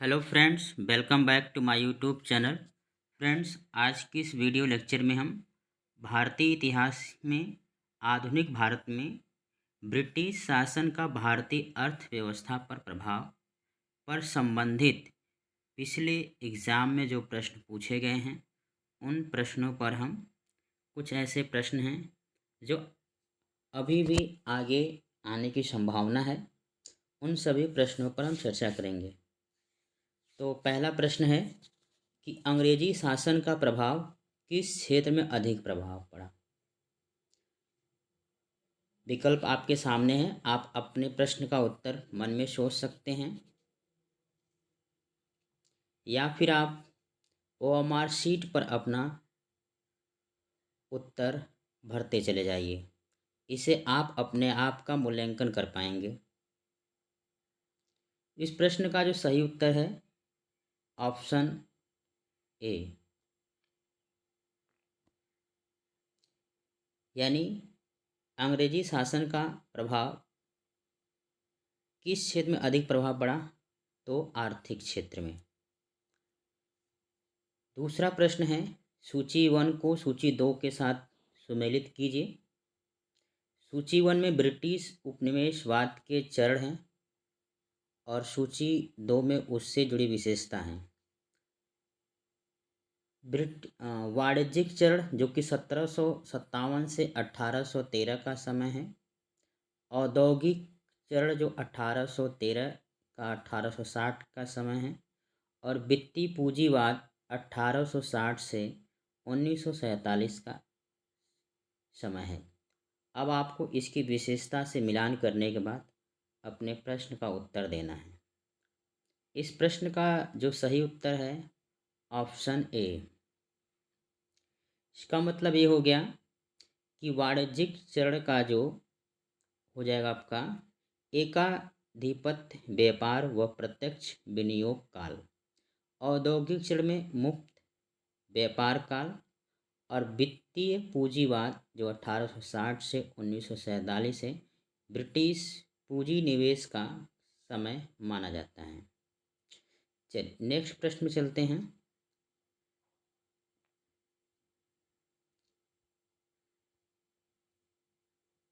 Hello friends, welcome back to my YouTube channel. Friends, आज की इस वीडियो लेक्चर में हम भारतीय इतिहास में आधुनिक भारत में ब्रिटिश शासन का भारतीय अर्थव्यवस्था पर प्रभाव पर संबंधित पिछले एग्ज़ाम में जो प्रश्न पूछे गए हैं उन प्रश्नों पर हम कुछ ऐसे प्रश्न हैं जो अभी भी आगे आने की संभावना है, उन सभी प्रश्नों पर हम चर्चा करेंगे। तो पहला प्रश्न है कि अंग्रेजी शासन का प्रभाव किस क्षेत्र में अधिक प्रभाव पड़ा। विकल्प आपके सामने हैं, आप अपने प्रश्न का उत्तर मन में सोच सकते हैं या फिर आप ओएमआर शीट पर अपना उत्तर भरते चले जाइए। इसे आप अपने आप का मूल्यांकन कर पाएंगे। इस प्रश्न का जो सही उत्तर है ऑप्शन ए, यानी अंग्रेजी शासन का प्रभाव किस क्षेत्र में अधिक प्रभाव पड़ा, तो आर्थिक क्षेत्र में। दूसरा प्रश्न है सूची 1 को सूची 2 के साथ सुमेलित कीजिए। सूची 1 में ब्रिटिश उपनिवेशवाद के चरण हैं और सूची 2 में उससे जुड़ी विशेषता हैं। वाणिज्यिक चरण जो कि 1757 से 1813 का समय है। औद्योगिक चरण जो 1813 का 1860 का समय है। और वित्तीय पूंजीवाद 1860 से 1947 का समय है। अब आपको इसकी विशेषता से मिलान करने के बाद अपने प्रश्न का उत्तर देना है। इस प्रश्न का जो सही उत्तर है ऑप्शन ए। इसका मतलब ये हो गया कि वाणिज्यिक चरण का जो हो जाएगा आपका एकाधिपत्य व्यापार व प्रत्यक्ष विनियोग काल। औद्योगिक चरण में मुक्त व्यापार काल और वित्तीय पूंजीवाद जो 1860 से 1947 है ब्रिटिश पूंजी निवेश का समय माना जाता है। चलिए नेक्स्ट प्रश्न में चलते हैं।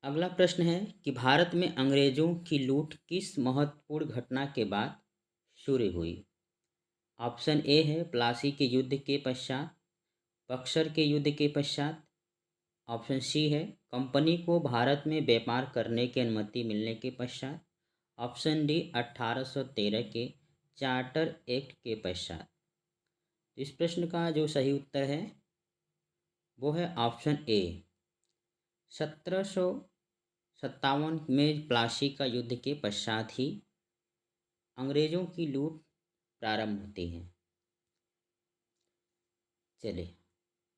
अगला प्रश्न है कि भारत में अंग्रेजों की लूट किस महत्वपूर्ण घटना के बाद शुरू हुई। ऑप्शन ए है प्लासी के युद्ध के पश्चात, बक्सर के युद्ध के पश्चात। ऑप्शन सी है कंपनी को भारत में व्यापार करने की अनुमति मिलने के पश्चात। ऑप्शन डी 1813 के चार्टर एक्ट के पश्चात। इस प्रश्न का जो सही उत्तर है वो है ऑप्शन ए। 1757 में प्लासी का युद्ध के पश्चात ही अंग्रेजों की लूट प्रारंभ होती है। चलिए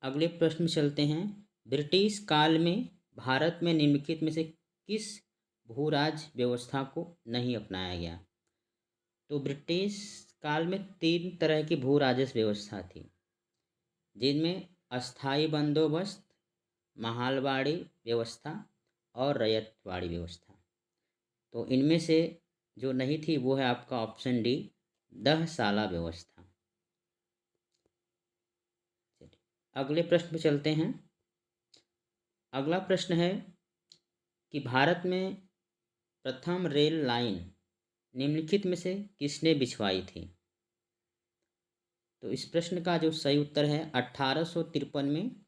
अगले प्रश्न में चलते हैं। ब्रिटिश काल में भारत में निम्नलिखित में से किस भूराज व्यवस्था को नहीं अपनाया गया। तो ब्रिटिश काल में 3 तरह की भू राजस्व व्यवस्था थी, जिनमें अस्थाई बंदोबस्त, महालवाड़ी व्यवस्था और रैयतवाड़ी व्यवस्था। तो इनमें से जो नहीं थी वो है आपका ऑप्शन डी दहसाला व्यवस्था। अगले प्रश्न पे चलते हैं। अगला प्रश्न है कि भारत में प्रथम रेल लाइन निम्नलिखित में से किसने बिछवाई थी। तो इस प्रश्न का जो सही उत्तर है 1853 में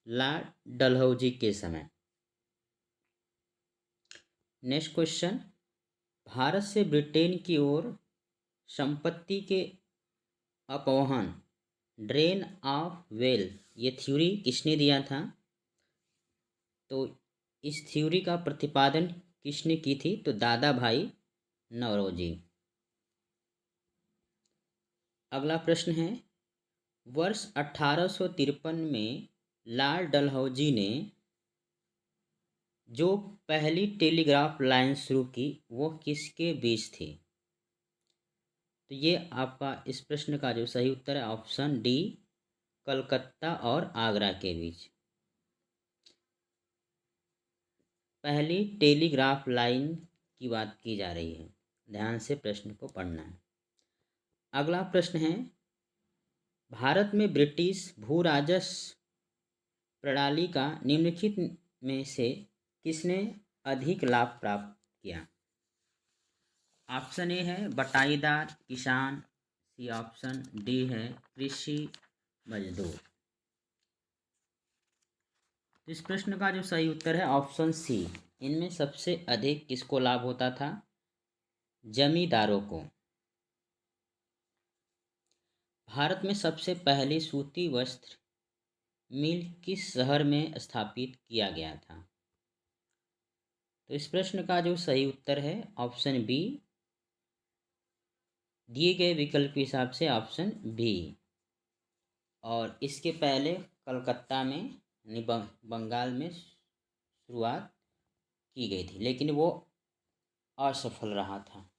लॉर्ड डलहौजी के समय। नेक्स्ट क्वेश्चन, भारत से ब्रिटेन की ओर संपत्ति के अपवहन ड्रेन ऑफ वेल्थ ये थ्योरी किसने दिया था। तो इस थ्योरी का प्रतिपादन किसने की थी, तो दादा भाई नौरोजी। अगला प्रश्न है वर्ष 1853 में लॉर्ड डलहौजी ने जो पहली टेलीग्राफ लाइन शुरू की वो किसके बीच थी। तो ये आपका इस प्रश्न का जो सही उत्तर है ऑप्शन डी कलकत्ता और आगरा के बीच पहली टेलीग्राफ लाइन की बात की जा रही है। ध्यान से प्रश्न को पढ़ना है। अगला प्रश्न है, भारत में ब्रिटिश भू राजस्व प्रणाली का निम्नलिखित में से किसने अधिक लाभ प्राप्त किया? ऑप्शन ए है बटाईदार किसान, सी ऑप्शन डी है कृषि मजदूर। तो इस प्रश्न का जो सही उत्तर है ऑप्शन सी, इनमें सबसे अधिक किसको लाभ होता था? जमींदारों को। भारत में सबसे पहली सूती वस्त्र मिल किस शहर में स्थापित किया गया था? तो इस प्रश्न का जो सही उत्तर है ऑप्शन बी, दिए गए विकल्प के हिसाब से ऑप्शन बी। और इसके पहले कलकत्ता में बंगाल में शुरुआत की गई थी, लेकिन वो असफल रहा था।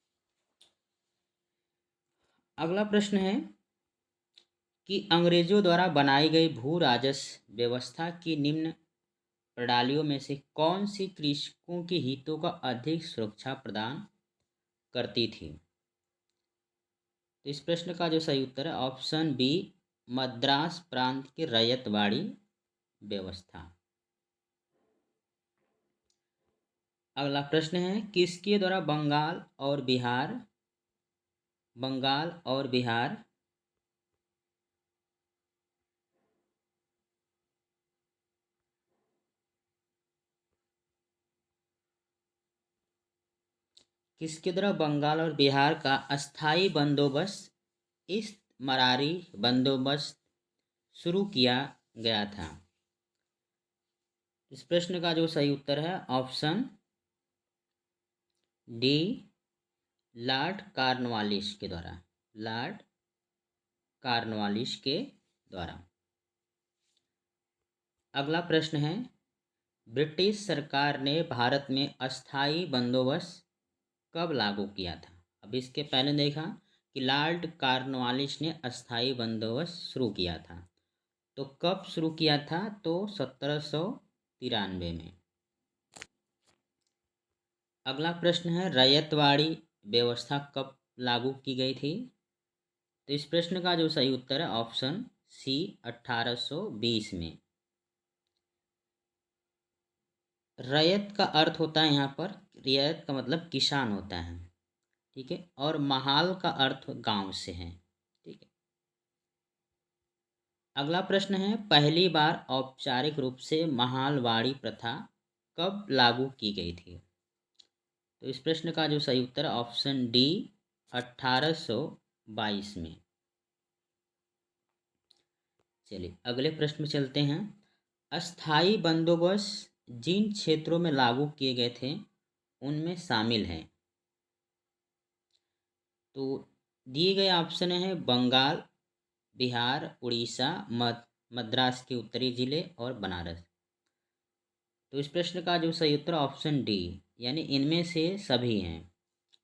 अगला प्रश्न है कि अंग्रेजों द्वारा बनाई गई भू राजस्व व्यवस्था की निम्न प्रणालियों में से कौन सी कृषकों के हितों का अधिक सुरक्षा प्रदान करती थी? तो इस प्रश्न का जो सही उत्तर है ऑप्शन बी, मद्रास प्रांत की रैयतवाड़ी व्यवस्था। अगला प्रश्न है, किसके द्वारा बंगाल और बिहार किसके द्वारा बंगाल और बिहार का अस्थाई बंदोबस्त इस मरारी बंदोबस्त शुरू किया गया था? इस प्रश्न का जो सही उत्तर है ऑप्शन डी, लॉर्ड कॉर्नवालिस के द्वारा। लॉर्ड कॉर्नवालिस के द्वारा। अगला प्रश्न है, ब्रिटिश सरकार ने भारत में अस्थाई बंदोबस्त कब लागू किया था? अब इसके पहले देखा कि लॉर्ड कॉर्नवालिस ने अस्थाई बंदोबस्त शुरू किया था, तो कब शुरू किया था? तो 1793 में। अगला प्रश्न है, रैयतवाड़ी व्यवस्था कब लागू की गई थी? तो इस प्रश्न का जो सही उत्तर है ऑप्शन सी, 1820 में। रैयत का अर्थ होता है यहाँ पर, रियायत का मतलब किसान होता है, ठीक है, और महाल का अर्थ गांव से है, ठीक है। अगला प्रश्न है, पहली बार औपचारिक रूप से महालवाड़ी प्रथा कब लागू की गई थी? तो इस प्रश्न का जो सही उत्तर है ऑप्शन डी, 1822 में। चलिए अगले प्रश्न में चलते हैं। अस्थाई बंदोबस्त जिन क्षेत्रों में लागू किए गए थे उनमें शामिल हैं, तो दिए गए ऑप्शन है बंगाल, बिहार, उड़ीसा, मद्रास के उत्तरी जिले और बनारस। तो इस प्रश्न का जो सही उत्तर ऑप्शन डी, यानी इनमें से सभी हैं,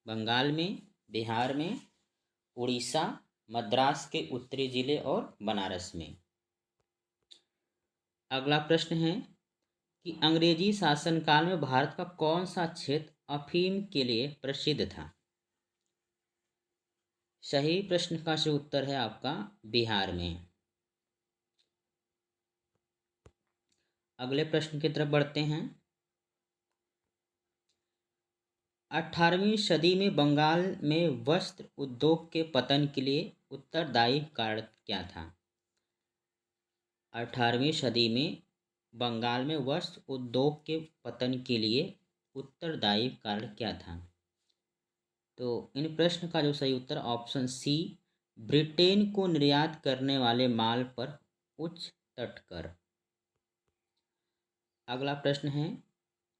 बंगाल में, बिहार में, उड़ीसा, मद्रास के उत्तरी जिले और बनारस में। अगला प्रश्न है कि अंग्रेजी शासनकाल में भारत का कौन सा क्षेत्र अफीम के लिए प्रसिद्ध था? सही प्रश्न का सही उत्तर है आपका बिहार में। अगले प्रश्न की तरफ बढ़ते हैं। 18वीं सदी में बंगाल में वस्त्र उद्योग के पतन के लिए उत्तरदायी कारण क्या था? 18वीं सदी में बंगाल में वस्त्र उद्योग के पतन के लिए उत्तरदायी कारण क्या था? तो इन प्रश्न का जो सही उत्तर ऑप्शन सी, ब्रिटेन को निर्यात करने वाले माल पर उच्च तटकर। अगला प्रश्न है,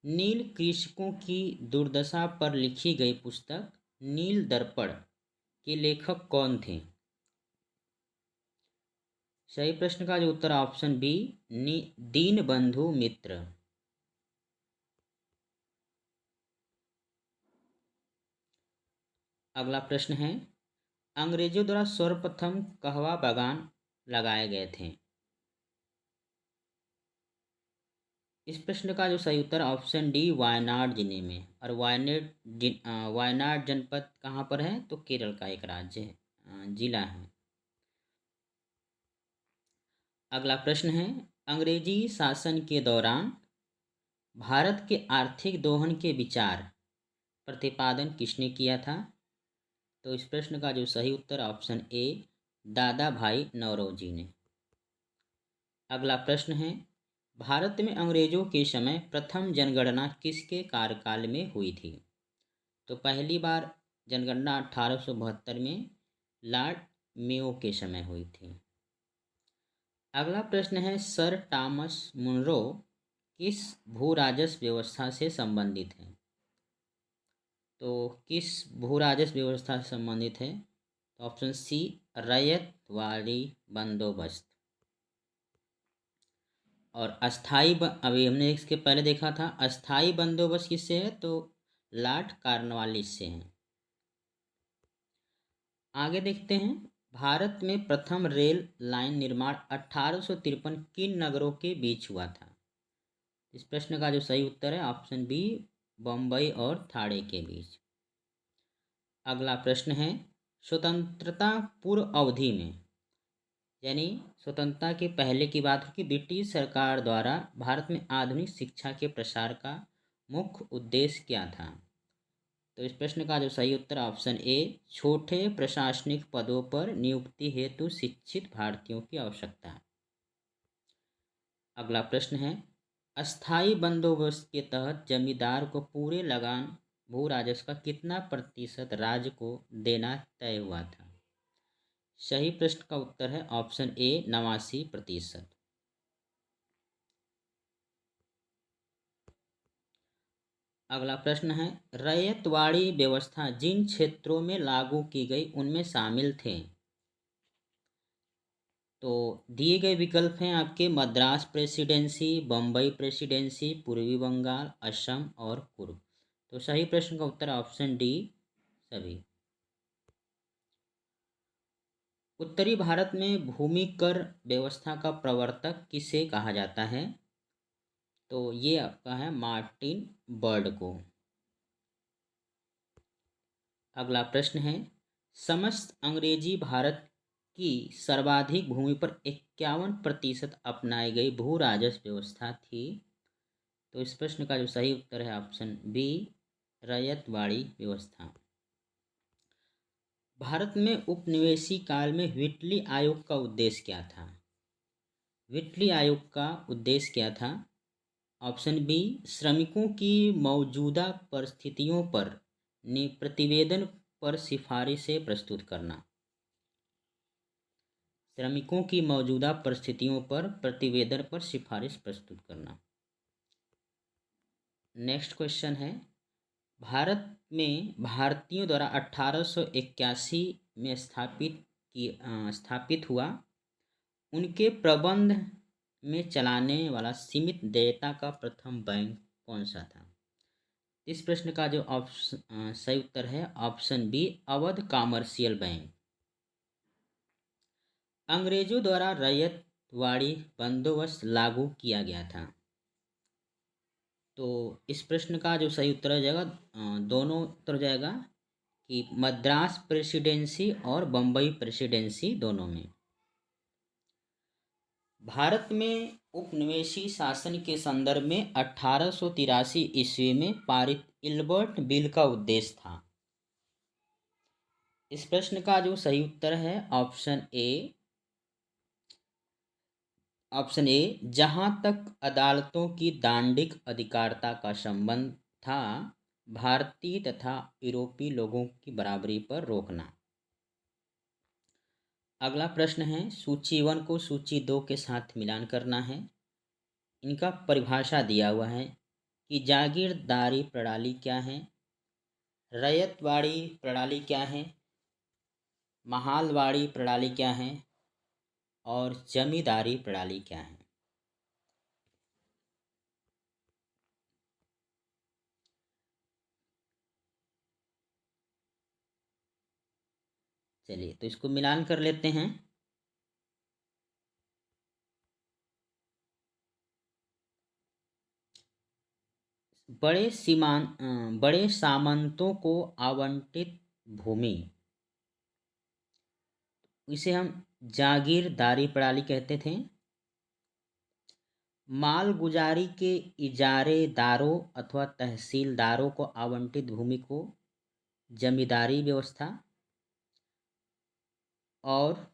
नील कृषकों की दुर्दशा पर लिखी गई पुस्तक नील दर्पण के लेखक कौन थे? सही प्रश्न का जो उत्तर ऑप्शन बी, दीनबंधु मित्र। अगला प्रश्न है, अंग्रेजों द्वारा सर्वप्रथम कहवा बागान लगाए गए थे? इस प्रश्न का जो सही उत्तर ऑप्शन डी, वायनाड जिले में। और वायनाड जनपद कहाँ पर है? तो केरल का एक राज्य है, जिला है। अगला प्रश्न है, अंग्रेजी शासन के दौरान भारत के आर्थिक दोहन के विचार प्रतिपादन किसने किया था? तो इस प्रश्न का जो सही उत्तर ऑप्शन ए दादा भाई नौरोजी ने। अगला प्रश्न है, भारत में अंग्रेजों के समय प्रथम जनगणना किसके कार्यकाल में हुई थी? तो पहली बार जनगणना 1872 में लॉर्ड मेयो के समय हुई थी। अगला प्रश्न है, सर टॉमस मुनरो किस भू राजस्व व्यवस्था से संबंधित है? तो किस भू राजस्व व्यवस्था से संबंधित है? तो ऑप्शन सी रैयतवाड़ी बंदोबस्त। और अभी हमने इसके पहले देखा था अस्थाई बंदोबस्त किससे है? तो लॉर्ड कॉर्नवालिस से है। आगे देखते हैं, भारत में प्रथम रेल लाइन निर्माण 1853 किन नगरों के बीच हुआ था? इस प्रश्न का जो सही उत्तर है ऑप्शन बी बम्बई और ठाणे के बीच। अगला प्रश्न है, स्वतंत्रता पूर्व अवधि में यानी स्वतंत्रता के पहले की बात हो कि ब्रिटिश सरकार द्वारा भारत में आधुनिक शिक्षा के प्रसार का मुख्य उद्देश्य क्या था? तो इस प्रश्न का जो सही उत्तर ऑप्शन ए छोटे प्रशासनिक पदों पर नियुक्ति हेतु शिक्षित भारतीयों की आवश्यकता है। अगला प्रश्न है, अस्थाई बंदोबस्त के तहत जमींदार को पूरे लगान भू राजस्व का कितना प्रतिशत राज्य को देना तय हुआ था? सही प्रश्न का उत्तर है ऑप्शन ए 89%। अगला प्रश्न है, रैयतवाड़ी व्यवस्था जिन क्षेत्रों में लागू की गई उनमें शामिल थे? तो दिए गए विकल्प हैं आपके मद्रास प्रेसिडेंसी, बम्बई प्रेसिडेंसी, पूर्वी बंगाल, असम और कुर्ग। तो सही प्रश्न का उत्तर ऑप्शन डी सभी। उत्तरी भारत में भूमि कर व्यवस्था का प्रवर्तक किसे कहा जाता है? तो ये आपका है मार्टिन बर्ड को। अगला प्रश्न है, समस्त अंग्रेजी भारत की सर्वाधिक भूमि पर 51% अपनाई गई भू राजस्व व्यवस्था थी? तो इस प्रश्न का जो सही उत्तर है ऑप्शन बी रैयतवाड़ी व्यवस्था। भारत में उपनिवेशी काल में व्हिटली आयोग का उद्देश्य क्या था? व्हिटली आयोग का उद्देश्य क्या था? ऑप्शन बी श्रमिकों की मौजूदा परिस्थितियों पर प्रतिवेदन पर सिफारिशें प्रस्तुत करना। श्रमिकों की मौजूदा परिस्थितियों पर प्रतिवेदन पर सिफारिश प्रस्तुत करना। नेक्स्ट क्वेश्चन है, भारत में भारतीयों द्वारा 1881 में स्थापित हुआ उनके प्रबंध में चलाने वाला सीमित देयता का प्रथम बैंक कौन सा था? इस प्रश्न का जो ऑप्शन सही उत्तर है option b Awadh commercial bank. अंग्रेजों द्वारा रैयतवाड़ी बंदोबस्त लागू किया गया था। तो इस प्रश्न का जो सही उत्तर हो जाएगा दोनों उत्तर हो जाएगा कि मद्रास प्रेसिडेंसी और बम्बई प्रेसिडेंसी दोनों में। भारत में उपनिवेशी शासन के संदर्भ में 1883 ईस्वी में पारित इल्बर्ट बिल का उद्देश्य था। इस प्रश्न का जो सही उत्तर है ऑप्शन ए जहां तक अदालतों की दांडिक अधिकारिता का संबंध था भारतीय तथा यूरोपीय लोगों की बराबरी पर रोकना। अगला प्रश्न है, सूची 1 को सूची 2 के साथ मिलान करना है। इनका परिभाषा दिया हुआ है कि जागीरदारी प्रणाली क्या है, रैयतवाड़ी प्रणाली क्या है, महालवाड़ी प्रणाली क्या है और जमींदारी प्रणाली क्या है। चलिए तो इसको मिलान कर लेते हैं। बड़े सामंतों को आवंटित भूमि इसे हम जागीरदारी प्रणाली कहते थे। मालगुजारी के इजारेदारों अथवा तहसीलदारों को आवंटित भूमि को जमींदारी व्यवस्था। और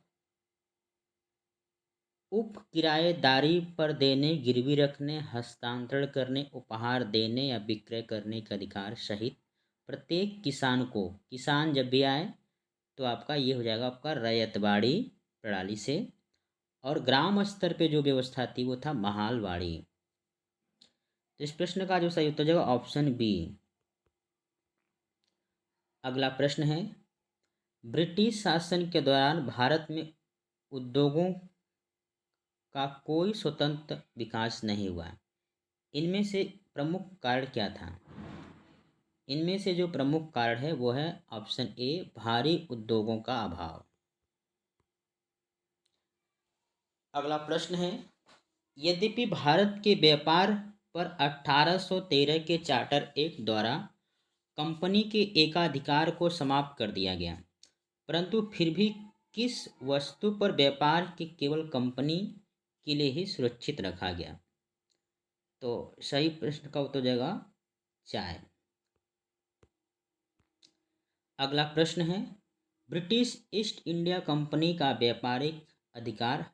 उप किराएदारी पर देने, गिरवी रखने, हस्तांतरण करने, उपहार देने या विक्रय करने का अधिकार सहित प्रत्येक किसान को, किसान जब भी आए तो आपका ये हो जाएगा आपका रैयतवाड़ी प्रणाली से। और ग्राम स्तर पे जो व्यवस्था थी वो था महालवाड़ी। तो इस प्रश्न का जो सही उत्तर जाएगा ऑप्शन बी। अगला प्रश्न है, ब्रिटिश शासन के दौरान भारत में उद्योगों का कोई स्वतंत्र विकास नहीं हुआ। इनमें से प्रमुख कारण क्या था? इनमें से जो प्रमुख कारण है वो है ऑप्शन ए, भारी उद्योगों का अभाव। अगला प्रश्न है, यद्यपि भारत के व्यापार पर 1813 के चार्टर एक्ट द्वारा कंपनी के एकाधिकार को समाप्त कर दिया गया, परंतु फिर भी किस वस्तु पर व्यापार के केवल कंपनी के लिए ही सुरक्षित रखा गया? तो सही प्रश्न का उत्तर जाएगा चाय। अगला प्रश्न है, ब्रिटिश ईस्ट इंडिया कंपनी का व्यापारिक अधिकार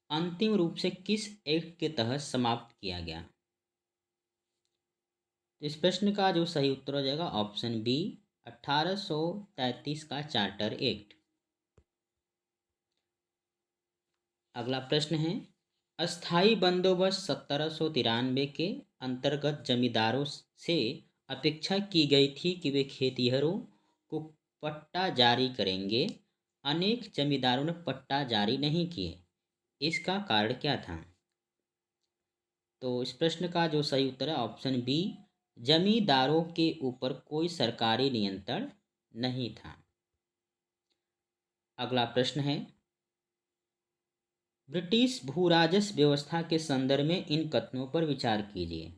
अंतिम रूप से किस एक्ट के तहत समाप्त किया गया? तो इस प्रश्न का जो सही उत्तर हो जाएगा ऑप्शन बी, 1833 का चार्टर एक्ट। अगला प्रश्न है, अस्थाई बंदोबस्त 1793 के अंतर्गत जमींदारों से अपेक्षा की गई थी कि वे खेतिहरों को पट्टा जारी करेंगे। अनेक जमींदारों ने पट्टा जारी नहीं किए, इसका कारण क्या था? तो इस प्रश्न का जो सही उत्तर है ऑप्शन बी, जमींदारों के ऊपर कोई सरकारी नियंत्रण नहीं था। अगला प्रश्न है, ब्रिटिश भूराजस्व व्यवस्था के संदर्भ में इन कथनों पर विचार कीजिए।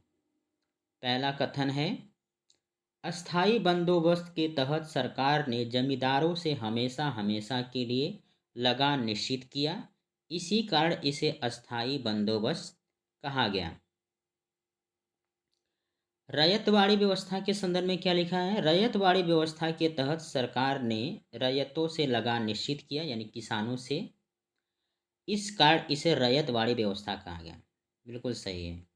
पहला कथन है, अस्थाई बंदोबस्त के तहत सरकार ने जमींदारों से हमेशा हमेशा के लिए लगान निश्चित किया, इसी कारण इसे अस्थाई बंदोबस्त कहा गया। रैयतवाड़ी व्यवस्था के संदर्भ में क्या लिखा है? रैयतवाड़ी व्यवस्था के तहत सरकार ने रैयतों से लगान निश्चित किया, यानी किसानों से, इस कारण इसे रैयतवाड़ी व्यवस्था कहा गया। बिल्कुल सही है।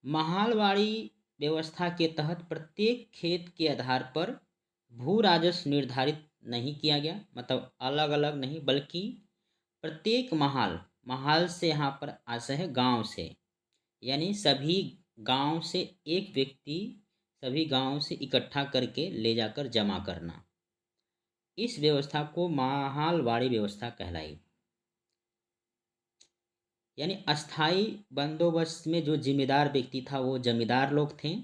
महालवाड़ी व्यवस्था के तहत प्रत्येक खेत के आधार पर भू राजस्व निर्धारित नहीं किया गया, मतलब अलग अलग नहीं, बल्कि प्रत्येक महाल, महाल से यहाँ पर आशय है गांव से, यानी सभी गांव से एक व्यक्ति सभी गांव से इकट्ठा करके ले जाकर जमा करना, इस व्यवस्था को महालवाड़ी व्यवस्था कहलाई। यानी अस्थाई बंदोबस्त में जो जिम्मेदार व्यक्ति था वो जमींदार लोग थे।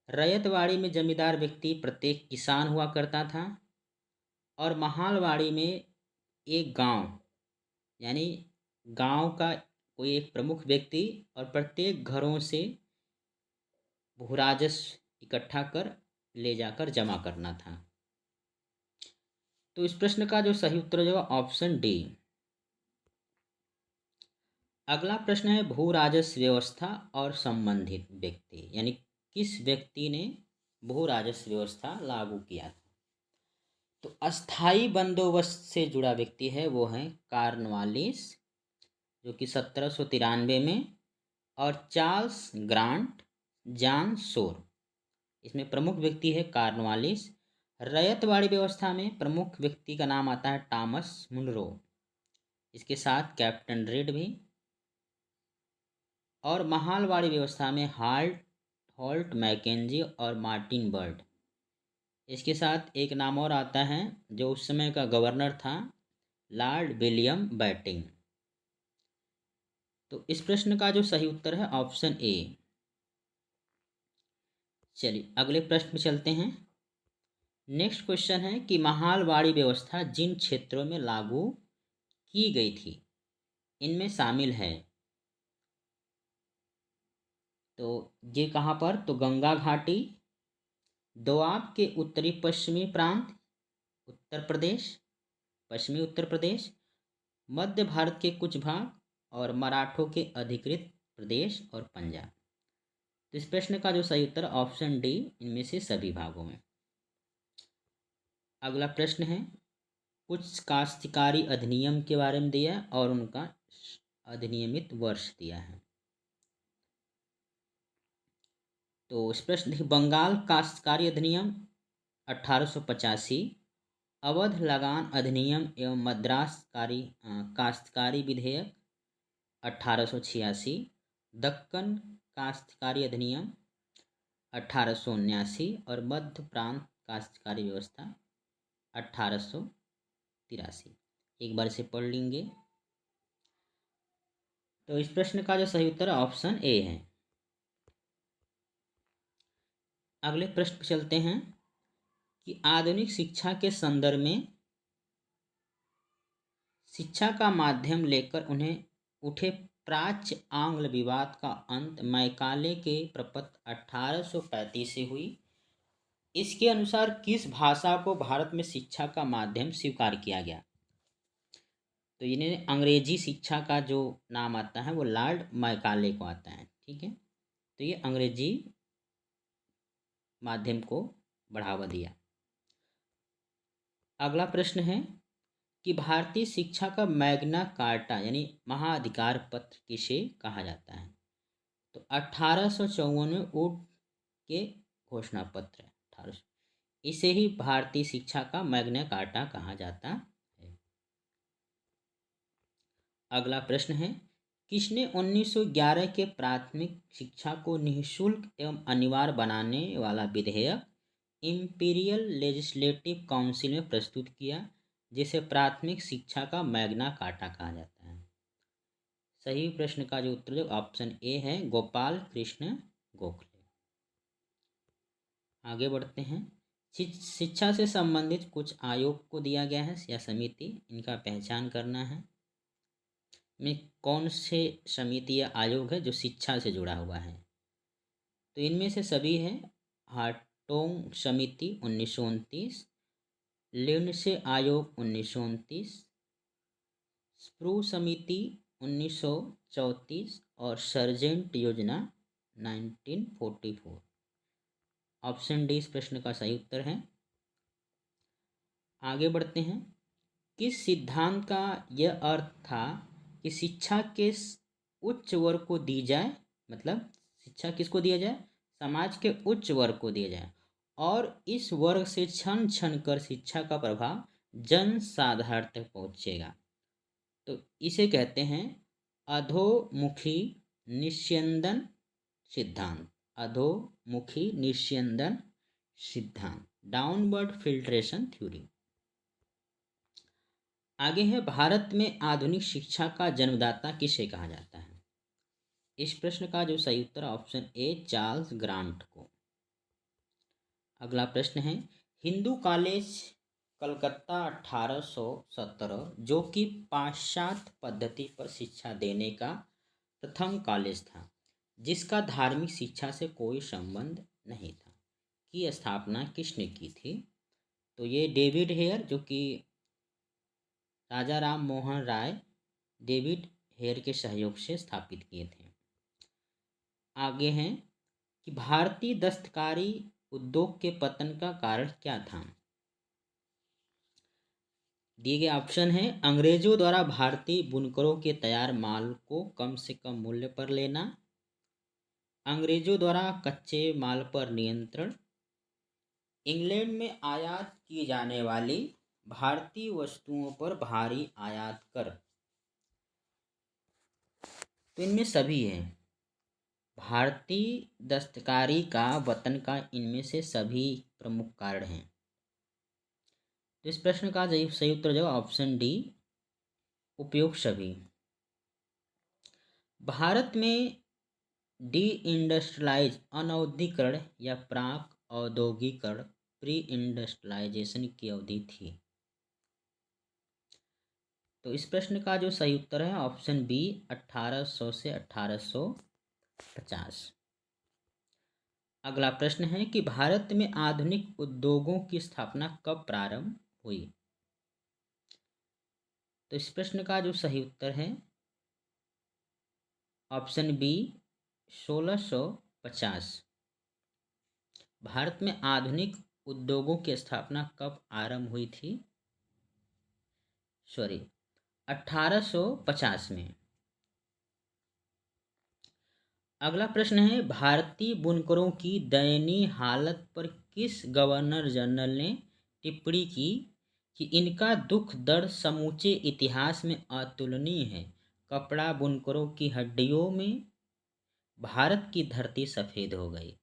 रैयतवाड़ी में जमींदार व्यक्ति प्रत्येक किसान हुआ करता था। और महालवाड़ी में एक गांव, यानी गांव का कोई एक प्रमुख व्यक्ति और प्रत्येक घरों से भूराजस्व इकट्ठा कर ले जाकर जमा करना था। तो इस प्रश्न का जो सही उत्तर हो जाएगा ऑप्शन डी। अगला प्रश्न है, भू राजस्व व्यवस्था और संबंधित व्यक्ति, यानी किस व्यक्ति ने भू राजस्व व्यवस्था लागू किया था? तो अस्थाई बंदोबस्त से जुड़ा व्यक्ति है वो है कॉर्नवालिस, जो कि 1793 में, और चार्ल्स ग्रांट, जॉन शोर, इसमें प्रमुख व्यक्ति है कॉर्नवालिस। रैयतवाड़ी व्यवस्था में प्रमुख व्यक्ति का नाम आता है टॉमस मुनरो, इसके साथ कैप्टन रेड भी। और महालवाड़ी व्यवस्था में हॉल्ट मैकेंजी और मार्टिन बर्ड, इसके साथ एक नाम और आता है जो उस समय का गवर्नर था, लॉर्ड विलियम बैटिंग। तो इस प्रश्न का जो सही उत्तर है ऑप्शन ए। चलिए अगले प्रश्न में चलते हैं। नेक्स्ट क्वेश्चन है कि महालवाड़ी व्यवस्था जिन क्षेत्रों में लागू की गई थी इनमें शामिल है। तो ये कहाँ पर? तो गंगा घाटी, दोआब के उत्तरी पश्चिमी प्रांत, उत्तर प्रदेश, पश्चिमी उत्तर प्रदेश, मध्य भारत के कुछ भाग और मराठों के अधिकृत प्रदेश और पंजाब। तो इस प्रश्न का जो सही उत्तर ऑप्शन डी, इनमें से सभी भागों में। अगला प्रश्न है, कुछ काश्तकारी अधिनियम के बारे में दिया है और उनका अधिनियमित वर्ष दिया है। तो इस प्रश्न देखिए, बंगाल काश्तकारी अधिनियम 1885, अवध लगान अधिनियम एवं मद्रास काश्तकारी विधेयक 1886, दक्कन काश्तकारी अधिनियम 1879 और मध्य प्रांत काश्तकारी व्यवस्था 1883। एक बार इसे पढ़ लेंगे। तो इस प्रश्न का जो सही उत्तर ऑप्शन ए है। अगले प्रश्न पर चलते हैं कि आधुनिक शिक्षा के संदर्भ में शिक्षा का माध्यम लेकर उन्हें उठे प्राच्य आंग्ल विवाद का अंत मैकाले के प्रपत्र 1835 से हुई। इसके अनुसार किस भाषा को भारत में शिक्षा का माध्यम स्वीकार किया गया? तो इन्हें अंग्रेजी शिक्षा का जो नाम आता है वो लॉर्ड मैकाले को आता है। ठीक है, तो ये अंग्रेजी माध्यम को बढ़ावा दिया। अगला प्रश्न है कि भारतीय शिक्षा का मैग्ना कार्टा यानी महाधिकार पत्र किसे कहा जाता है? तो 1854 में वुड के घोषणा पत्र 1800, इसे ही भारतीय शिक्षा का मैग्ना कार्टा कहा जाता है। अगला प्रश्न है, किसने 1911 के प्राथमिक शिक्षा को निःशुल्क एवं अनिवार्य बनाने वाला विधेयक इंपीरियल लेजिस्लेटिव काउंसिल में प्रस्तुत किया, जिसे प्राथमिक शिक्षा का मैग्ना कार्टा कहा जाता है? सही प्रश्न का जो उत्तर ऑप्शन ए है, गोपाल कृष्ण गोखले। आगे बढ़ते हैं, शिक्षा से संबंधित कुछ आयोग को दिया गया है या समिति, इनका पहचान करना है। में कौन से समिति या आयोग है जो शिक्षा से जुड़ा हुआ है? तो इनमें से सभी है, हार्टोंग समिति 1929, लिंडसे आयोग 1929, स्प्रू समिति 1934 और सर्जेंट योजना 1944। ऑप्शन डी इस प्रश्न का सही उत्तर है। आगे बढ़ते हैं, किस सिद्धांत का यह अर्थ था कि शिक्षा के उच्च वर्ग को दी जाए, मतलब शिक्षा किसको दिया जाए? समाज के उच्च वर्ग को दिया जाए और इस वर्ग से क्षण क्षण कर शिक्षा का प्रभाव जन साधारण तक पहुँचेगा। तो इसे कहते हैं अधोमुखी निस्यंदन सिद्धांत। अधोमुखी निस्यंदन सिद्धांत, डाउनवर्ड फिल्ट्रेशन थ्योरी। आगे है, भारत में आधुनिक शिक्षा का जन्मदाता किसे कहा जाता है? इस प्रश्न का जो सही उत्तर ऑप्शन ए, चार्ल्स ग्रांट को। अगला प्रश्न है, हिंदू कॉलेज कलकत्ता 1817 जो कि पाश्चात्य पद्धति पर शिक्षा देने का प्रथम कॉलेज था, जिसका धार्मिक शिक्षा से कोई संबंध नहीं था, की स्थापना किसने की थी? तो ये डेविड हेयर, जो कि राजा राम मोहन राय डेविड हेयर के सहयोग से स्थापित किए थे। आगे हैं कि भारतीय दस्तकारी उद्योग के पतन का कारण क्या था? दिए गए ऑप्शन है, अंग्रेजों द्वारा भारतीय बुनकरों के तैयार माल को कम से कम मूल्य पर लेना, अंग्रेजों द्वारा कच्चे माल पर नियंत्रण, इंग्लैंड में आयात की जाने वाली भारतीय वस्तुओं पर भारी आयात कर। तो इनमें सभी है, भारतीय दस्तकारी का वतन का इनमें से सभी प्रमुख कारण हैं। तो इस प्रश्न का सही उत्तर जो ऑप्शन डी, उपयोग सभी। भारत में डी इंडस्ट्रियलाइज अनौद्धिकरण या प्राक औद्योगिकरण प्री इंडस्ट्रियलाइजेशन की अवधि थी। तो इस प्रश्न का जो सही उत्तर है ऑप्शन बी, 1800 से 1850। अगला प्रश्न है कि भारत में आधुनिक उद्योगों की स्थापना कब प्रारंभ हुई। तो इस प्रश्न का जो सही उत्तर है ऑप्शन बी 1650। भारत में आधुनिक उद्योगों की स्थापना कब आरंभ हुई थी? सॉरी, 1850 में। अगला प्रश्न है, भारतीय बुनकरों की दयनीय हालत पर किस गवर्नर जनरल ने टिप्पणी की कि इनका दुख दर्द समूचे इतिहास में अतुलनीय है? कपड़ा बुनकरों की हड्डियों में भारत की धरती सफ़ेद हो गई।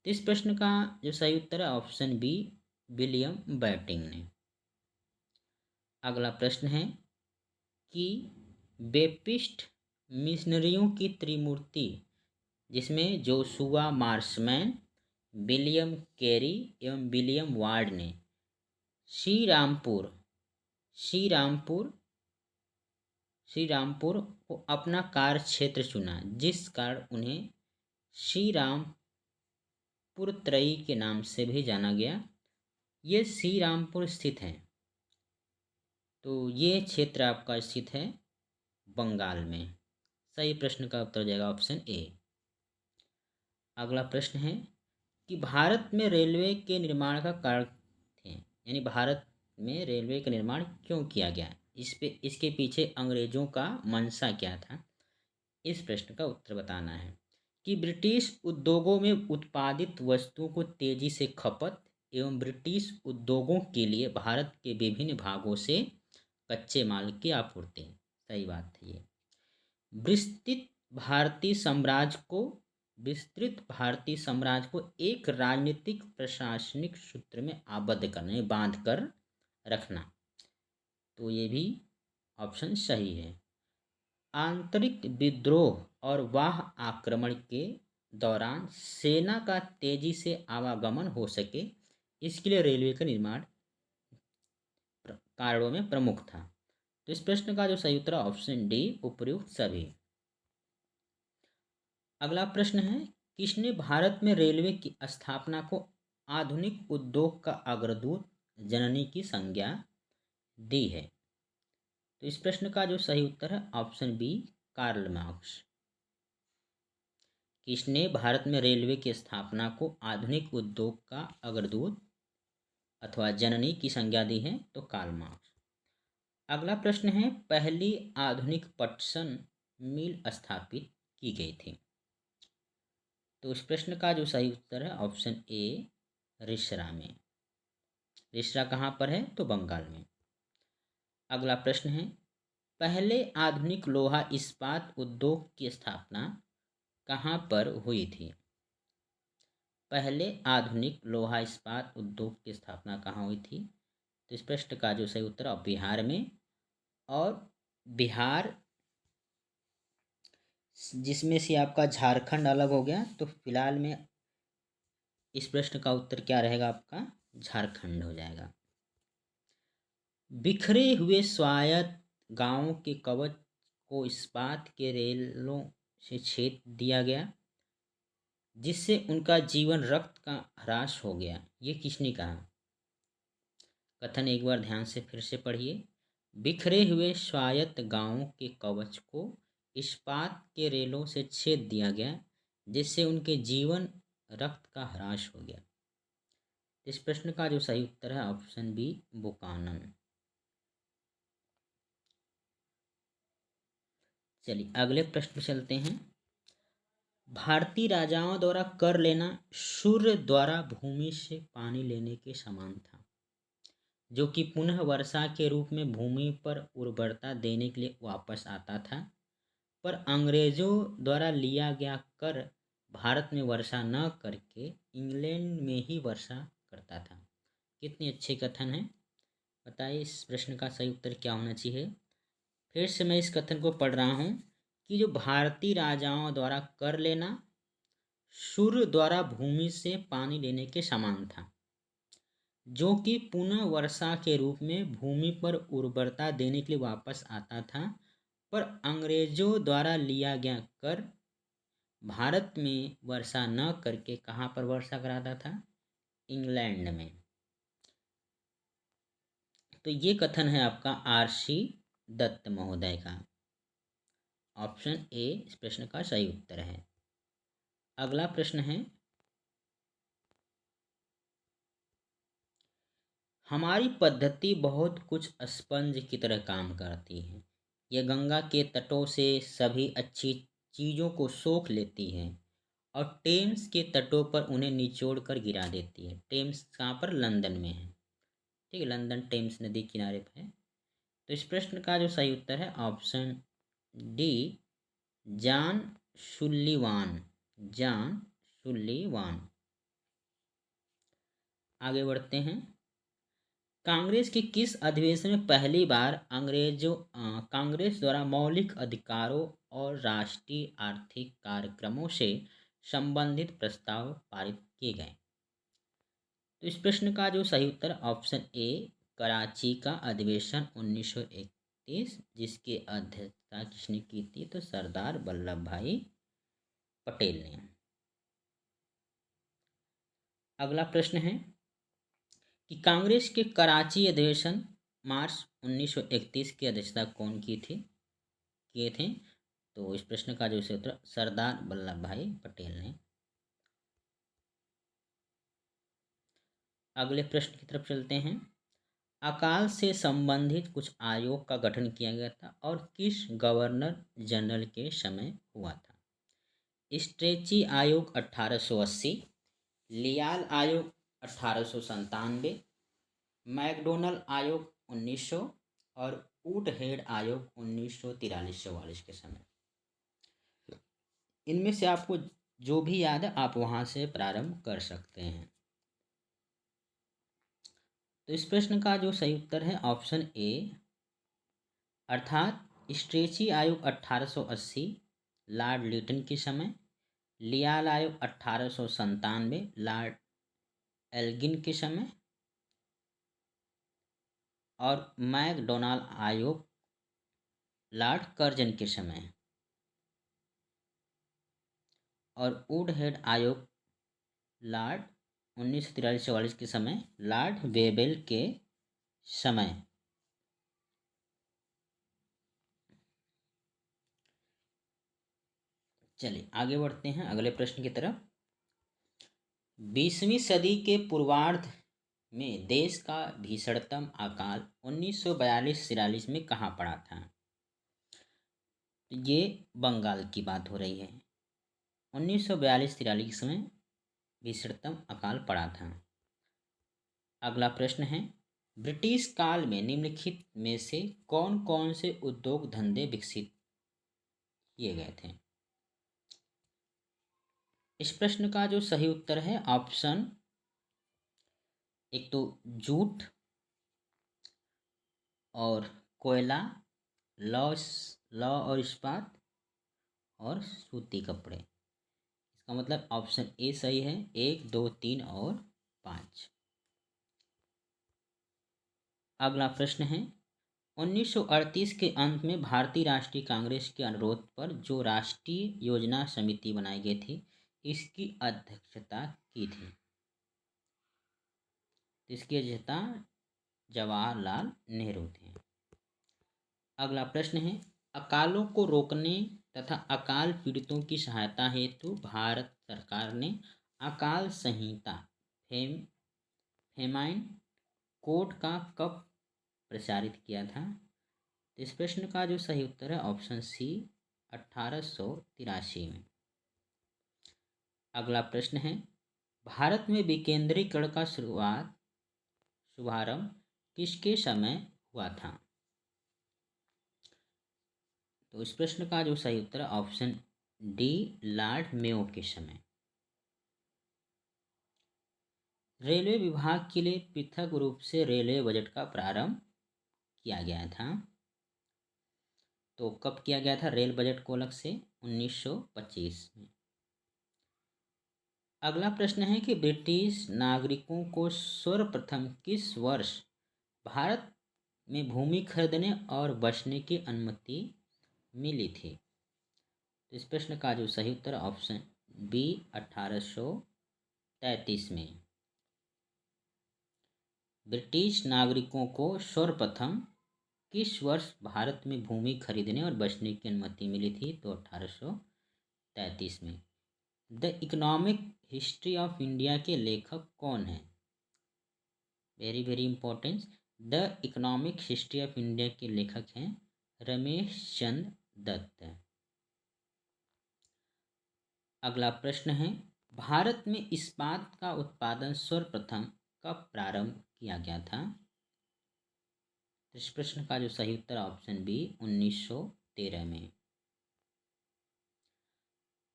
इस प्रश्न का जो सही उत्तर है ऑप्शन बी विलियम बैटिंग ने। अगला प्रश्न है कि बेपिस्ट मिशनरियों की त्रिमूर्ति जिसमें जोशुआ मार्शमैन, विलियम कैरी एवं विलियम वार्ड ने श्री रामपुर श्री रामपुर को अपना कार्य क्षेत्र चुना, जिस कारण उन्हें श्री रामपुर त्रयी के नाम से भी जाना गया। ये श्री रामपुर स्थित है। तो ये क्षेत्र आपका स्थित है बंगाल में। सही प्रश्न का उत्तर हो जाएगा ऑप्शन ए। अगला प्रश्न है कि भारत में रेलवे के निर्माण का कारण थे, यानी भारत में रेलवे का निर्माण क्यों किया गया, इसके पीछे अंग्रेजों का मंशा क्या था? इस प्रश्न का उत्तर बताना है कि ब्रिटिश उद्योगों में उत्पादित वस्तुओं को तेजी से खपत एवं ब्रिटिश उद्योगों के लिए भारत के विभिन्न भागों से कच्चे माल की आपूर्ति। सही बात है ये। विस्तृत भारतीय साम्राज्य को एक राजनीतिक प्रशासनिक सूत्र में आबद्ध करने, बांध कर रखना। तो ये भी ऑप्शन सही है। आंतरिक विद्रोह और वाह आक्रमण के दौरान सेना का तेजी से आवागमन हो सके, इसके लिए रेलवे का निर्माण कारणों में प्रमुख था। तो इस प्रश्न का जो सही उत्तर ऑप्शन डी उपयुक्त सभी। अगला प्रश्न है, किसने भारत में रेलवे की स्थापना को आधुनिक उद्योग का अग्रदूत, जननी की संज्ञा दी है? तो इस प्रश्न का जो सही उत्तर है ऑप्शन बी कार्ल मार्क्स। किसने भारत में रेलवे की स्थापना को आधुनिक उद्योग का अग्रदूत अथवा जननी की संज्ञा दी है? तो कार्ल मार्क्स। अगला प्रश्न है, पहली आधुनिक पटसन मिल स्थापित की गई थी? तो इस प्रश्न का जो सही उत्तर है ऑप्शन ए रिसरा में। रिसरा कहाँ पर है? तो बंगाल में। अगला प्रश्न है, पहले आधुनिक लोहा इस्पात उद्योग की स्थापना कहाँ पर हुई थी? पहले आधुनिक लोहा इस्पात उद्योग की स्थापना कहाँ हुई थी? तो इस प्रश्न का जो सही उत्तर है बिहार में। और बिहार जिसमें से आपका झारखंड अलग हो गया, तो फिलहाल में इस प्रश्न का उत्तर क्या रहेगा आपका? झारखंड हो जाएगा। बिखरे हुए स्वायत्त गांवों के कवच को इस्पात के रेलों से छेद दिया गया, जिससे उनका जीवन रक्त का ह्रास हो गया। ये किसने कहा? कथन एक बार ध्यान से फिर से पढ़िए। बिखरे हुए स्वायत्त गांवों के कवच को इस्पात के रेलों से छेद दिया गया, जिससे उनके जीवन रक्त का ह्रास हो गया। इस प्रश्न का जो सही उत्तर है ऑप्शन बी बुकानन। चलिए अगले प्रश्न पर चलते हैं। भारतीय राजाओं द्वारा कर लेना सूर्य द्वारा भूमि से पानी लेने के समान था, जो कि पुनः वर्षा के रूप में भूमि पर उर्वरता देने के लिए वापस आता था। पर अंग्रेजों द्वारा लिया गया कर भारत में वर्षा न करके इंग्लैंड में ही वर्षा करता था। कितने अच्छे कथन हैं, बताइए इस प्रश्न का सही उत्तर क्या होना चाहिए? फिर से मैं इस कथन को पढ़ रहा हूँ कि जो भारतीय राजाओं द्वारा कर लेना सूर्य द्वारा भूमि से पानी लेने के समान था, जो कि पुनः वर्षा के रूप में भूमि पर उर्वरता देने के लिए वापस आता था। पर अंग्रेजों द्वारा लिया गया कर भारत में वर्षा न करके कहाँ पर वर्षा कराता था? इंग्लैंड में। तो ये कथन है आपका आर.सी. दत्त महोदय का। ऑप्शन ए इस प्रश्न का सही उत्तर है। अगला प्रश्न है, हमारी पद्धति बहुत कुछ स्पंज की तरह काम करती है। यह गंगा के तटों से सभी अच्छी चीज़ों को सोख लेती है और टेम्स के तटों पर उन्हें निचोड़ कर गिरा देती है। टेम्स कहाँ पर? लंदन में है। ठीक है, लंदन टेम्स नदी किनारे पर है। तो इस प्रश्न का जो सही उत्तर है ऑप्शन डी, जॉन सुल्लिवान। जॉन सुल्लिवान। आगे बढ़ते हैं। कांग्रेस के किस अधिवेशन में पहली बार कांग्रेस द्वारा मौलिक अधिकारों और राष्ट्रीय आर्थिक कार्यक्रमों से संबंधित प्रस्ताव पारित किए गए? तो इस प्रश्न का जो सही उत्तर ऑप्शन ए, कराची का अधिवेशन 1931, जिसकी अध्यक्षता किसने की थी? तो सरदार वल्लभ भाई पटेल ने। अगला प्रश्न है कि कांग्रेस के कराची अधिवेशन मार्च 1931 की अध्यक्षता कौन किए थे? तो इस प्रश्न का जो सही उत्तर सरदार वल्लभ भाई पटेल ने। अगले प्रश्न की तरफ चलते हैं। अकाल से संबंधित कुछ आयोग का गठन किया गया था और किस गवर्नर जनरल के समय हुआ था? स्ट्रेची आयोग 1880, लियाल आयोग 1897, मैकडोनल आयोग 1900 और वुडहेड आयोग 1943-44 के समय। इनमें से आपको जो भी याद है आप वहां से प्रारंभ कर सकते हैं। तो इस प्रश्न का जो सही उत्तर है ऑप्शन ए, अर्थात स्ट्रेची आयोग 1880 लॉर्ड लिटन के समय, लियाल आयोग 1897 लॉर्ड एल्गिन के समय और मैकडोनाल्ड आयोग लॉर्ड कर्जन के समय और वुडहेड आयोग लॉर्ड 1943-44 के समय लॉर्ड वेबल के समय। चलिए आगे बढ़ते हैं अगले प्रश्न की तरफ। 20वीं सदी के पूर्वार्ध में देश का भीषणतम अकाल 1942-43 में कहाँ पड़ा था? ये बंगाल की बात हो रही है। 1942-43 के समय भीषणतम अकाल पड़ा था। अगला प्रश्न है, ब्रिटिश काल में निम्नलिखित में से कौन कौन से उद्योग धंधे विकसित किए गए थे? इस प्रश्न का जो सही उत्तर है ऑप्शन, एक तो जूट और कोयला, लॉ लॉ और इस्पात और सूती कपड़े। इसका मतलब ऑप्शन ए सही है, 1, 2, 3 और 5। अगला प्रश्न है, 1938 के अंत में भारतीय राष्ट्रीय कांग्रेस के अनुरोध पर जो राष्ट्रीय योजना समिति बनाई गई थी, इसकी अध्यक्षता की थी? इसकी अध्यक्षता जवाहरलाल नेहरू थे। अगला प्रश्न है, अकालों को रोकने तथा अकाल पीड़ितों की सहायता हेतु भारत सरकार ने अकाल संहिता फेमाइन कोड का कब प्रसारित किया था? इस प्रश्न का जो सही उत्तर है ऑप्शन सी, 1883 में। अगला प्रश्न है, भारत में विकेंद्रीकरण का शुभारंभ किसके समय हुआ था? तो इस प्रश्न का जो सही उत्तर है ऑप्शन डी, लॉर्ड मेयो के समय। रेलवे विभाग के लिए पृथक रूप से रेलवे बजट का प्रारंभ किया गया था। तो कब किया गया था रेल बजट को अलग से? 1925 में। अगला प्रश्न है कि ब्रिटिश नागरिकों को सर्वप्रथम किस वर्ष भारत में भूमि खरीदने और बसने की अनुमति मिली थी? इस प्रश्न का जो सही उत्तर ऑप्शन बी, 1833 में। ब्रिटिश नागरिकों को सर्वप्रथम किस वर्ष भारत में भूमि खरीदने और बसने की अनुमति मिली थी? तो 1833 में। The economic history of India के लेखक कौन हैं? Very very important. The economic history of India के लेखक हैं रमेश चंद्र दत्त। अगला प्रश्न है, भारत में इस्पात का उत्पादन सर्वप्रथम कब प्रारंभ किया गया था? इस प्रश्न का जो सही उत्तर ऑप्शन बी 1913 में।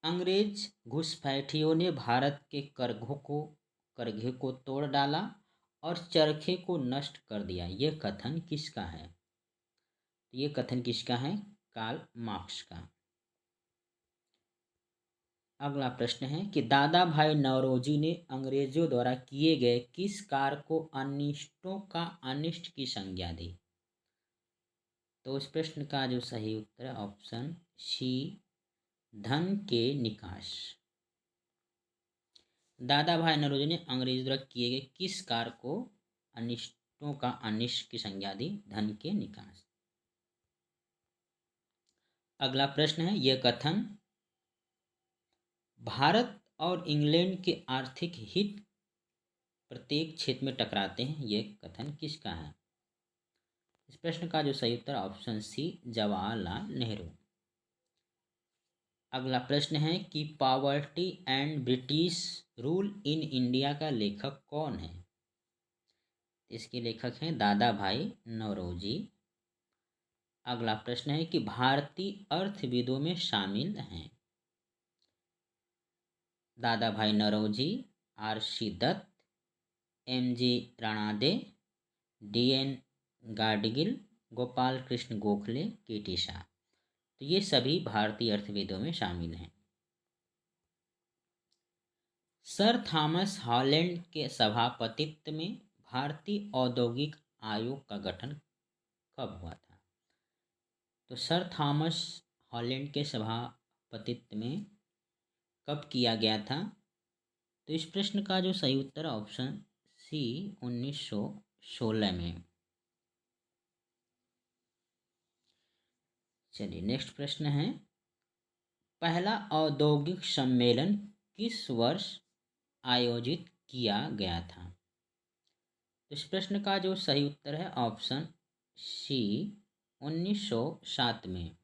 अंग्रेज घुसपैठियों ने भारत के करघे को तोड़ डाला और चरखे को नष्ट कर दिया, यह कथन किसका है? ये कथन किसका है? कार्ल मार्क्स का। अगला प्रश्न है कि दादा भाई नौरोजी ने अंग्रेजों द्वारा किए गए किस कार्य को अनिष्टों का अनिष्ट की संज्ञा दी? तो इस प्रश्न का जो सही उत्तर है ऑप्शन सी धन के निकास। दादा भाई नौरोजी ने अंग्रेजों द्वारा किए गए किस कार्य को अनिष्टों का अनिष्ट की संज्ञा दी? धन के निकास। अगला प्रश्न है, यह कथन भारत और इंग्लैंड के आर्थिक हित प्रत्येक क्षेत्र में टकराते हैं, यह कथन किसका है? इस प्रश्न का जो सही उत्तर ऑप्शन सी जवाहरलाल नेहरू। अगला प्रश्न है कि poverty and British rule in India का लेखक कौन है? इसके लेखक हैं दादा भाई नौरोजी। अगला प्रश्न है कि भारतीय अर्थविदों में शामिल हैं Dada Bhai Naoroji, RC. Dutt, MG. Ranade, DN. Gadgil, Gopal Krishna Gokhale, KT. Shah. तो ये सभी भारतीय अर्थविदों में शामिल हैं। सर थॉमस हॉलैंड के सभापतित्व में भारतीय औद्योगिक आयोग का गठन कब हुआ था? तो सर थॉमस हॉलैंड के सभापतित्व में कब किया गया था? तो इस प्रश्न का जो सही उत्तर है ऑप्शन सी 1916 में। चलिए नेक्स्ट प्रश्न है, पहला औद्योगिक सम्मेलन किस वर्ष आयोजित किया गया था? तो इस प्रश्न का जो सही उत्तर है ऑप्शन सी 1907 में।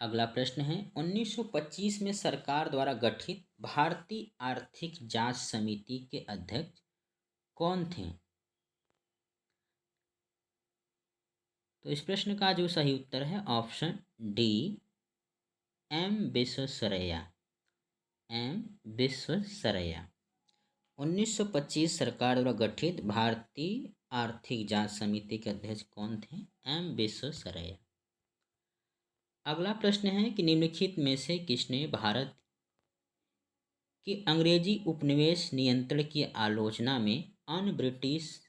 अगला प्रश्न है, 1925 में सरकार द्वारा गठित भारतीय आर्थिक जांच समिति के अध्यक्ष कौन थे? तो इस प्रश्न का जो सही उत्तर है ऑप्शन डी एम विश्वेश्वरैया। 1925 सरकार द्वारा गठित भारतीय आर्थिक जांच समिति के अध्यक्ष कौन थे? एम विश्वेश्वरैया। अगला प्रश्न है कि निम्नलिखित में से किसने भारत की अंग्रेजी उपनिवेश नियंत्रण की आलोचना में अन ब्रिटिश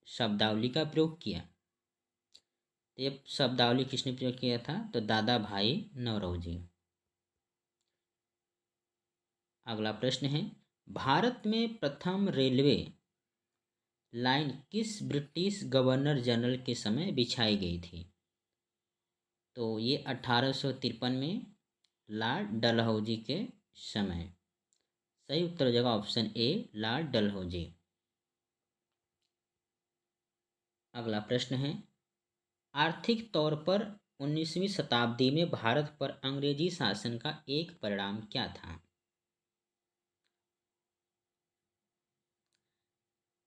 शब्दावली का प्रयोग किया? ये शब्दावली किसने प्रयोग किया था? तो दादा भाई नौरोजी। अगला प्रश्न है, भारत में प्रथम रेलवे लाइन किस ब्रिटिश गवर्नर जनरल के समय बिछाई गई थी? तो ये 1853 में लॉर्ड डलहौजी के समय। सही उत्तर हो जाएगा ऑप्शन ए लॉर्ड डलहौजी। अगला प्रश्न है, आर्थिक तौर पर 19वीं शताब्दी में भारत पर अंग्रेजी शासन का एक परिणाम क्या था?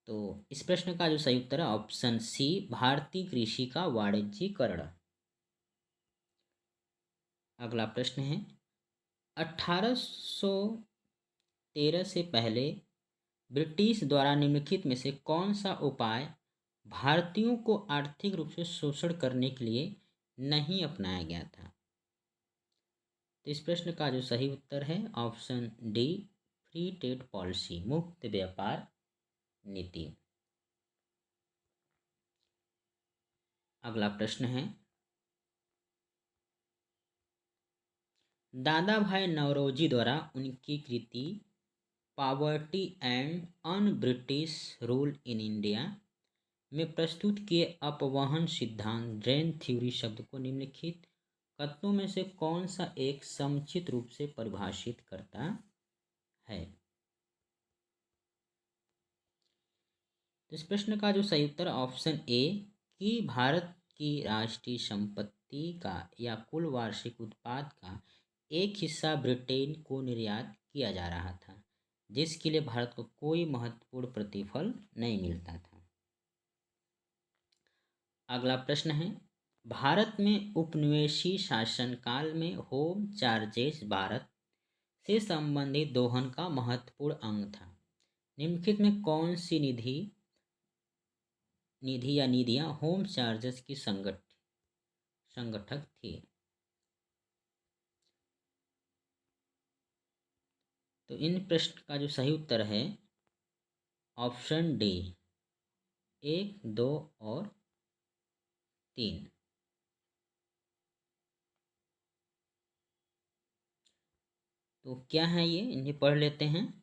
तो इस प्रश्न का जो सही उत्तर है ऑप्शन सी भारतीय कृषि का वाणिज्यीकरण। अगला प्रश्न है, 1813 से पहले ब्रिटिश द्वारा निम्नलिखित में से कौन सा उपाय भारतीयों को आर्थिक रूप से शोषण करने के लिए नहीं अपनाया गया था? तो इस प्रश्न का जो सही उत्तर है option D free trade policy, मुक्त व्यापार नीति। अगला प्रश्न है, दादा भाई नौरोजी द्वारा उनकी कृति poverty and un British rule in India में प्रस्तुत किए अपवहन सिद्धांत ड्रेन थ्योरी शब्द को निम्नलिखित कथनों में से कौन सा एक समुचित रूप से परिभाषित करता है। इस प्रश्न का जो सही उत्तर ऑप्शन ए कि भारत की राष्ट्रीय संपत्ति का या कुल वार्षिक उत्पाद का एक हिस्सा ब्रिटेन को निर्यात किया जा रहा था, जिसके लिए भारत को कोई महत्वपूर्ण प्रतिफल नहीं मिलता था। अगला प्रश्न है, भारत में उपनिवेशी शासनकाल में होम चार्जेस भारत से संबंधित दोहन का महत्वपूर्ण अंग था। निम्नलिखित में कौन सी निधि या निधियां होम चार्जेस की संगठक थी। तो इन प्रश्न का जो सही उत्तर है ऑप्शन डी 1, 2 और 3। तो क्या है ये, इन्हें पढ़ लेते हैं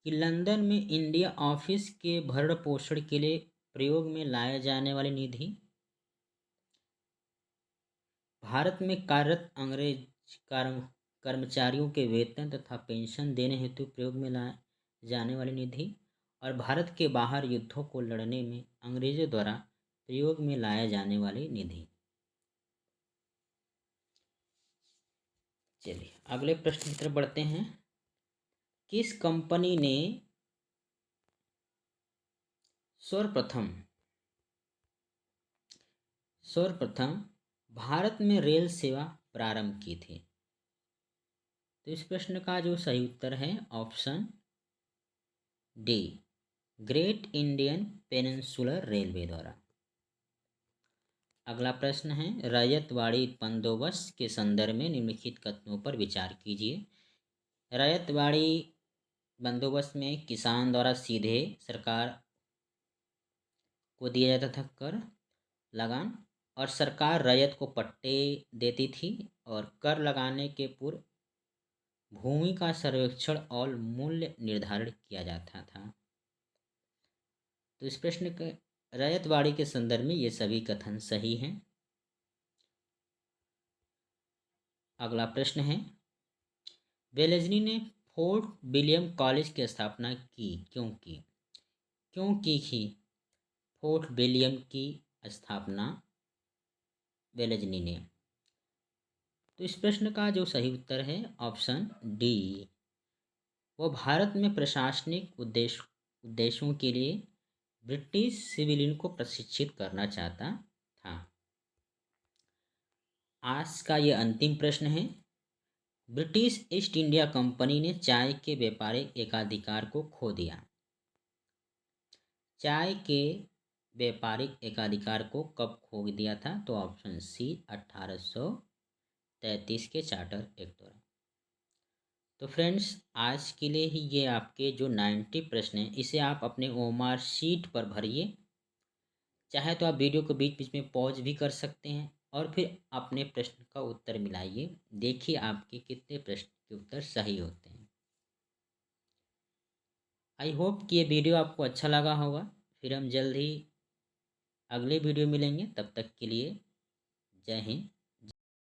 कि लंदन में इंडिया ऑफिस के भरण पोषण के लिए प्रयोग में लाए जाने वाली निधि, भारत में कार्यरत अंग्रेज कर्मचारियों के वेतन तथा पेंशन देने हेतु प्रयोग में लाए जाने वाली निधि, और भारत के बाहर युद्धों को लड़ने में अंग्रेजों द्वारा प्रयोग में लाए जाने वाली निधि। चलिए अगले प्रश्न की तरफ बढ़ते हैं। किस कंपनी ने सर्वप्रथम भारत में रेल सेवा प्रारंभ की थी। तो इस प्रश्न का जो सही उत्तर है option D great Indian peninsular railway द्वारा। अगला प्रश्न है, रैयतवाड़ी बंदोबस्त के संदर्भ में निम्नलिखित कथनों पर विचार कीजिए। रैयतवाड़ी बंदोबस्त में किसान द्वारा सीधे सरकार को दिया जाता था कर लगान, और सरकार रैयत को पट्टे देती थी, और कर लगाने के पूर्व भूमि का सर्वेक्षण और मूल्य निर्धारण किया जाता था। तो इस प्रश्न के रैयतवाड़ी के संदर्भ में ये सभी कथन सही हैं। अगला प्रश्न है, वेलेज़ली ने फोर्ट विलियम कॉलेज की स्थापना क्यों की फोर्ट विलियम की स्थापना वेलेज़ली ने। तो इस प्रश्न का जो सही उत्तर है ऑप्शन डी, वो भारत में प्रशासनिक उद्देश्यों के लिए ब्रिटिश सिविलियन को प्रशिक्षित करना चाहता था। आज का ये अंतिम प्रश्न है, ब्रिटिश ईस्ट इंडिया कंपनी ने चाय के व्यापारिक एकाधिकार को खो दिया। चाय के व्यापारिक एकाधिकार को कब खो दिया था? तो ऑप्शन सी 1833 के चार्टर एक्ट द्वारा। तो फ्रेंड्स आज के लिए ही ये आपके जो 90 प्रश्न हैं इसे आप अपने ओएमआर शीट पर भरिए। चाहे तो आप वीडियो को बीच बीच में पॉज भी कर सकते हैं और फिर अपने प्रश्न का उत्तर मिलाइए। देखिए आपके कितने प्रश्न के उत्तर सही होते हैं। आई होप कि ये वीडियो आपको अच्छा लगा होगा। फिर हम जल्द ही अगले वीडियो मिलेंगे, तब तक के लिए जय हिंद।